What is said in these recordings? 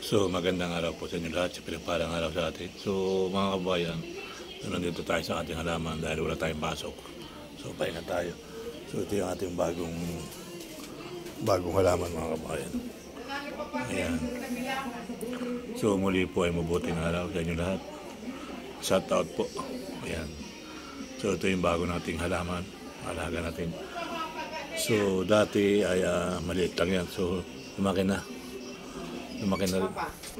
So magandang araw po sa inyo lahat, sa pinagpalang araw sa atin. So mga kabayan, so, nandito tayo sa ating halaman dahil wala tayong pasok. So pahinga tayo. So ito yung ating bagong halaman mga kabayan. Ayan. So muli po ay mabuting araw sa inyo lahat. Shout out po. Ayan. So ito yung bago nating halaman, alaga natin. So dati ay maliit lang yan. So lumaki na.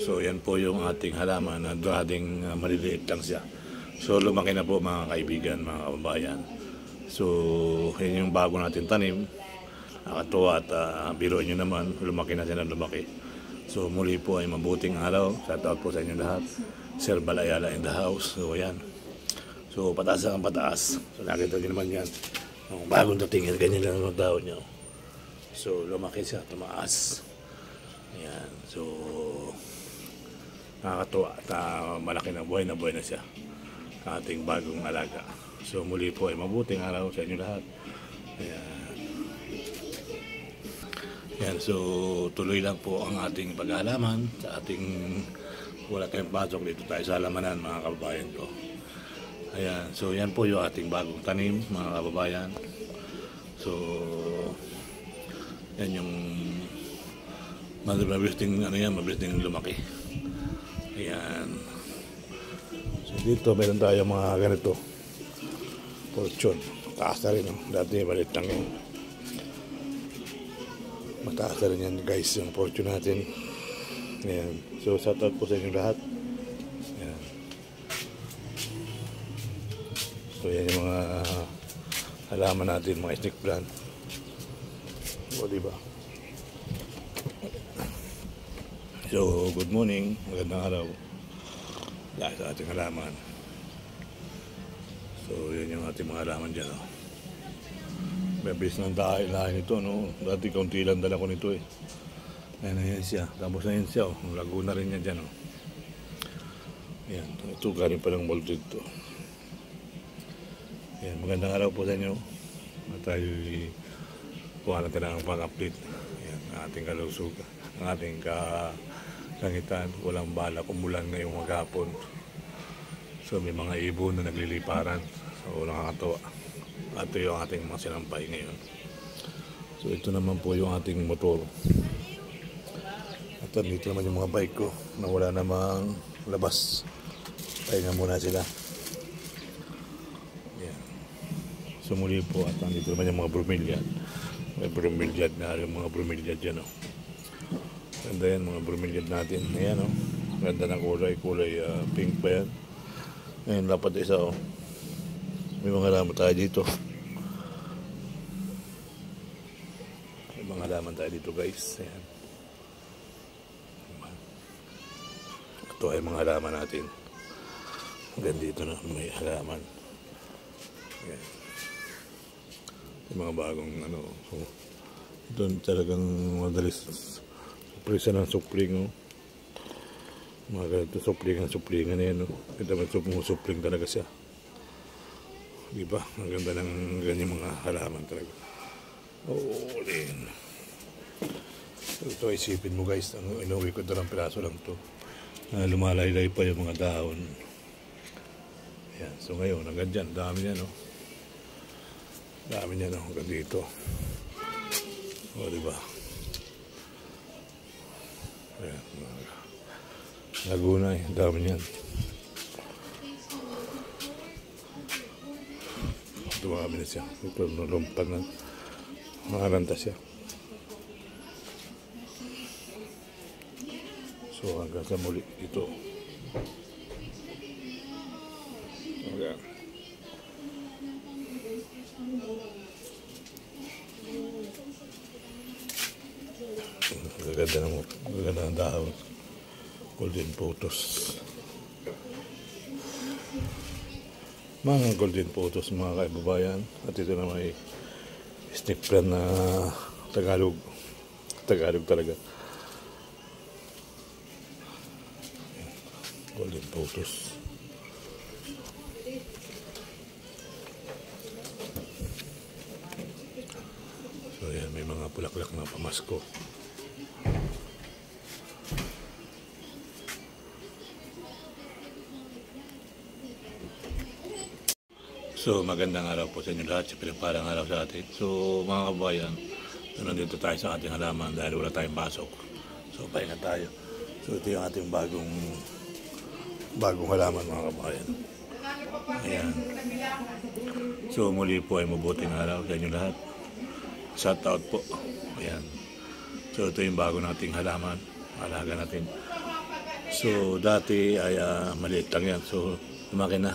So yan po yung ating halaman na dating maliliit lang siya. So lumaki na po mga kaibigan, mga kababayan. So yan yung bago natin tanim. Nakatuwa at biruin nyo naman, lumaki na siya na lumaki. So muli po ay mabuting araw. Shout out po sa inyo lahat. Sir Balayala in the house. So yan. So pataas ang pataas. So nakita nyo naman yan. Ang bagong dating yan, ganyan lang ang daon nyo. So lumaki siya, tumaas. Ayan. So nakakatuwa at malaki na buhay na siya sa ating bagong alaga. So muli po ay mabuting araw sa inyo lahat. Ayan. Ayan. So tuloy lang po ang ating pag-aalaman sa ating wala tayong pasok dito tayo sa halamanan mga kababayan ko. Ayan. So yan po yung ating bagong tanim mga kababayan. So yan yung mabilis ding lumaki. Ayan. So dito meron tayo mga ganito. Fortune. Mataas na rin. Dati maliit lang yun. Mataas na rin yan guys yung fortune natin. Ayan. So shout out po sa inyo lahat. Ayan. So yan yung mga halaman natin, mga snake plant. O diba? So, good morning, magandang araw dahil sa ating halaman. So, yan yung ating mga halaman dyan. Mabilis ng dahil nito, no? Dati kaunti lang dala ko nito eh. Ayan na yan siya. Tapos na yan siya, lago na rin yan dyan. Ayan, ito galing pa ng molded to. Ayan, magandang araw po sa inyo. At tayo kuha natin ang pang-update. Ayan, ating kalusog, ang ating kalangitan, walang balak, umulan ngayong maghapon. So may mga ibon na nagliliparan. So nakakatawa. At ito yung ating mga sinampay ngayon. So ito naman po yung ating motor. At dito naman yung mga bike ko na wala namang labas. Pahinga muna sila. Yan. So muli po at dito naman yung mga bromeliad. May bromeliad na yung mga bromeliad dyan. Ganda yan mga bromeliad natin. Ayan ganda ng kulay pink pa yan. Ayan dapat isa may mga halaman tayo dito. May mga halaman tayo dito guys. Ayan. Ito ay mga halaman natin. Ganda dito na may halaman. Ayan. Yung mga bagong so, ito talagang madalis presa ng supling mga ganito suplingan na yan kita ba supling talaga siya, diba? Ang ganda ng ganyan mga halaman talaga. Din ito isipin mo guys, ang inuwi ko dalang piraso lang to, lumalaylay pa yung mga dahon. Ayan. So ngayon hanggang dyan dami niya dami niya hanggang dito. Diba? Ayan, Laguna dami niyan. Dumami na siya. Ito nalumpan na. Makaranta siya. So hanggang sa muli ito. Ayan. Gaganda ng dahon. Golden photos. Mga golden photos mga kaibabayan. At ito na may snake plant na Tagalog talaga. Golden photos. So yan, may mga bulaklak na pamasko. So magandang araw po sa inyo lahat, sa pinagpalang araw sa atin. So mga kabayan, nandito tayo sa ating halaman dahil wala tayong pasok. So pahinga tayo. So ito yung ating bagong halaman mga kabayan. Ayan. So muli po ay mabuting araw sa inyo lahat. Shout out po. Ayan. So ito yung bago nating halaman. Alaga natin. So dati ay maliit lang yan. So lumaki na.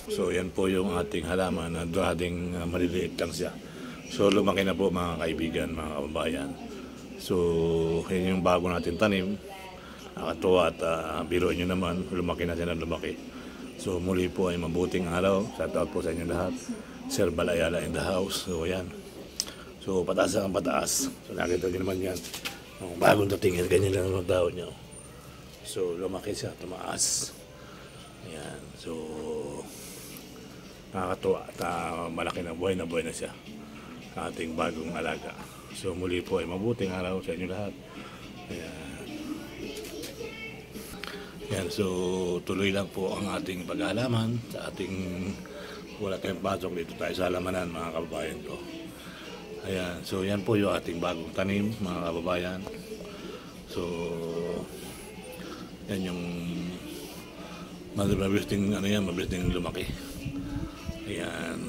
So yan po yung ating halaman na dating maliliit lang siya. So lumaki na po mga kaibigan, mga kababayan. So yan yung bago natin tanim. Nakatuwa at biruin nyo naman, lumaki na siya na lumaki. So muli po ay mabuting araw. Shout out po sa inyo lahat. Sir Balayala in the house. So yan. So pataas ang pataas. So nakita nyo naman yan. Bagong dating yan, ganyan lang ang tao nyo. So lumaki siya, tumaas. Ayan, so nakakatuwa at malaki na buhay na siya sa ating bagong alaga. So muli po ay mabuting araw sa inyo lahat. Ayan. Ayan, so tuloy lang po ang ating pag-aalaman sa ating wala tayong pasok dito tayo sa halamanan mga kababayan ko. Ayan, so yan po yung ating bagong tanim mga kababayan. So yan yung mabilis din lumaki. Ayan.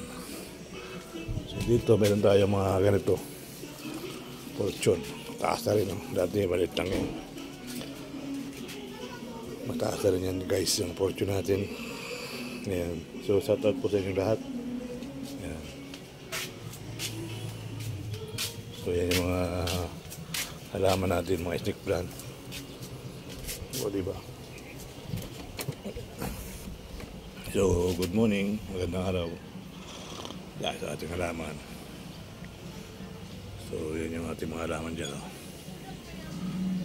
So dito meron tayo mga ganito. Fortune. Mataas na rin. No? Dati maliit lang yun. Mataas na rin yan guys yung fortune natin. Ayan. So shout out po sa inyo lahat. Ayan. So yan yung mga halaman natin, mga snake plant. O diba? So, good morning, magandang araw dahil sa ating halaman. So, yan yung ating mga halaman dyan. Oh.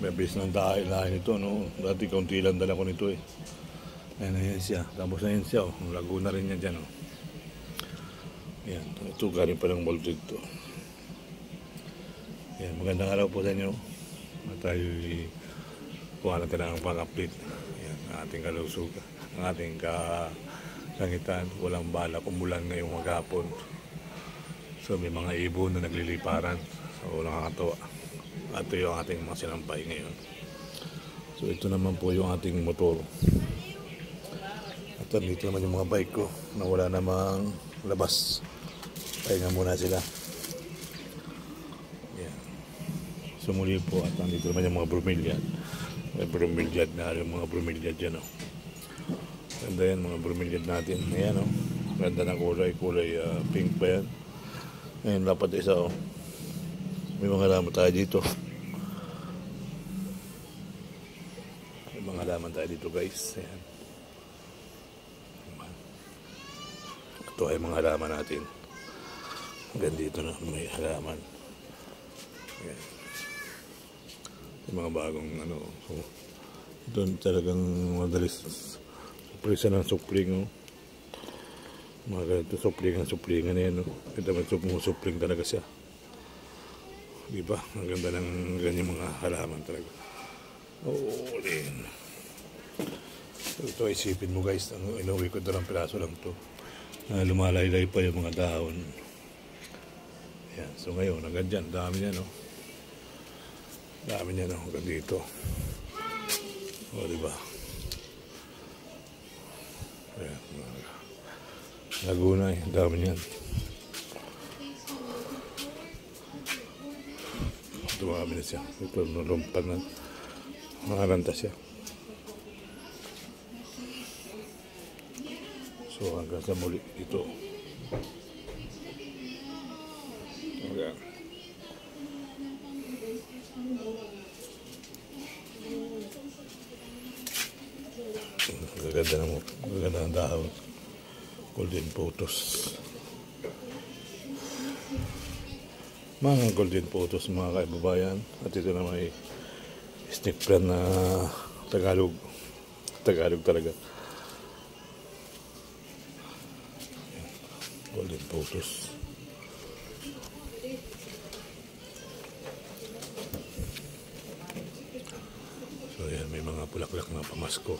Mabilis ng lahi nito, no? Dati kaunti lang dala ko nito eh. Ayan na yan siya, tapos na yan siya, oh. Lago na rin yan dyan. Oh. Yan, ito galing pa ng Baltic to. Yan, magandang araw po sa inyo. Tayo kuha natin ang pang-update. Yan, ang ating kalusugan, ang ating kalangitan, walang balak umulan ngayong maghapon. So may mga ibon na nagliliparan. So nakakatawa. At ito yung ating mga sinampay ngayon. So ito naman po yung ating motor. At dito naman yung mga bike ko na wala namang labas. Pahinga muna sila. Yan. So muli po at dito naman yung mga bromeliad. May bromeliad na yung mga bromeliad dyan. Oh. Ganda yan mga bromeliad natin. Ayan o. Ganda ng kulay pink pa yan. Ayan dapat isa o. May mga halaman tayo dito. May mga halaman tayo dito guys. Ayan. Ito ay mga halaman natin. Hanggang dito na may halaman. Ayan. Yung mga bagong so, ito talagang madalis presa ng supling. Mga ganito suplingan na yan. Ito man supling talaga siya. Diba? Ang ganda ng ganyan mga halaman talaga. Din. So, ito isipin mo guys, inuwi ko dalang piraso lang to. Lumalaylay pa yung mga dahon. Ayan. So ngayon, hanggang dyan, dami niya no. Dami niya no, hanggang dito. O diba? Ayan. Laguna eh, dami niyan. Dumami na siya. Ito, nulumpan na. Makaranta siya. So hanggang sa muli ito. Ayan. Gaganda ng dahon. Golden photos. Mga golden photos mga kaibabayan. At ito na may snake plant na Tagalog talaga. Golden photos. So yan, may mga bulaklak na pamasko.